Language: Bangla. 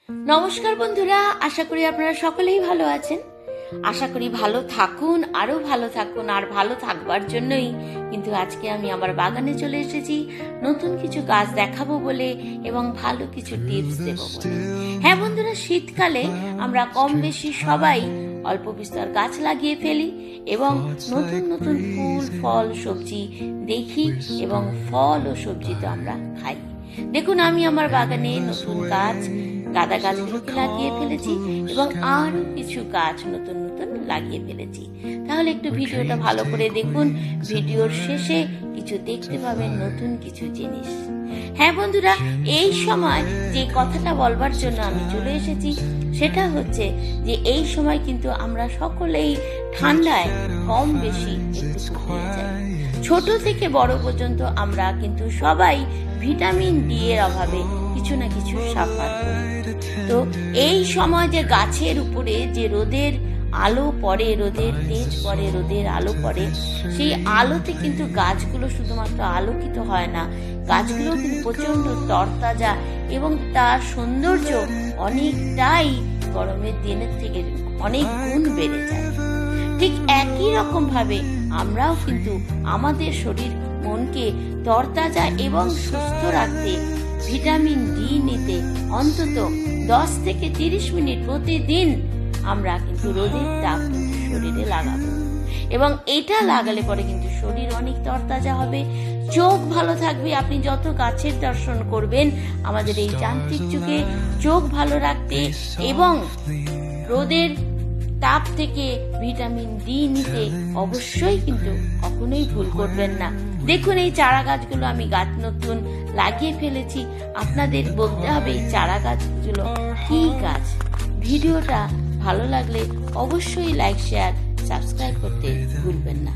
नमस्कार बंधुरा, आशा करी आपनारा सकलेई भालो आछेन। आशा करी भालो थाकुन, आरो भालो थाकुन और भालो थाकबार जन्यई किन्तु आजके आमी आमार बागाने चले एसेछि नतुन किछु गाछ देखाबो बोले एबं भालो किछु टिप्स देबो बोले। हाँ बंधुरा, शीतकाले आमरा कम बेशी सबाई अल्प बिस्तर गाछ लागिए फेली एबं नतुन नतुन फुल फल सब्जी देखी एबं फल और सब्जी तो आमरा खाई। देखुन आमी आमार बागाने नतुन गाछ गादा गाछগুলোকে লাগিয়ে ফেলেছি এবং আরো কিছু গাছ নতুন নতুন লাগিয়ে ফেলেছি। তাহলে একটু ভিডিওটা ভালো করে দেখুন, ভিডিওর শেষে কিছু দেখতে পাবেন নতুন কিছু জিনিস। হ্যাঁ বন্ধুরা, এই সময় যে কথাটা বলবার জন্য আমি চলে এসেছি সেটা হচ্ছে যে এই সময় কিন্তু আমরা সকলেই ঠান্ডায় কম বেশি একটু শুকিয়ে যাই। ছোট থেকে বড় পর্যন্ত আমরা কিন্তু সবাই ভিটামিন ডি এর অভাবে কিছু না কিছু সাফার করি। তো এই সময় যে গাছের উপরে যে রোদের আলো পড়ে, রোদের তেজ পড়ে, রোদের আলো পড়ে, সেই আলোতে কিন্তু গাছগুলো শুধুমাত্র আলোকিত হয় না, গাছগুলো কিন্তু প্রচন্ড তরতাজা এবং তার সৌন্দর্য অনেকটাই গরমের দিনের থেকে অনেক গুণ বেড়ে যায়। ঠিক একই রকম ভাবে আমরাও কিন্তু আমাদের শরীর মনকে তরতাজা এবং সুস্থ রাখতে ভিটামিন ডি নিতে অন্তত 10 থেকে 30 মিনিট প্রতিদিন আমরা কিন্তু রোদের তাপ শরীরে লাগাবো এবং এটা লাগালে পরে কিন্তু শরীর অনেক তরতাজা হবে, চোখ ভালো থাকবে। আপনি যত গাছের দর্শন করবেন আমাদের এই যান্ত্রিক যুগে চোখ ভালো রাখতে এবং রোদের তাপ থেকে ভিটামিন ডি নিতে অবশ্যই কিন্তু কখনোই ভুল করবেন না। দেখুন এই চারা গাছগুলো আমি গাছ নতুন লাগিয়ে ফেলেছি। আপনাদের বলতে হবে এই চারা গাছগুলো কি গাছ। ভিডিওটা ভালো লাগলে অবশ্যই লাইক, শেয়ার, সাবস্ক্রাইব করতে ভুলবেন না।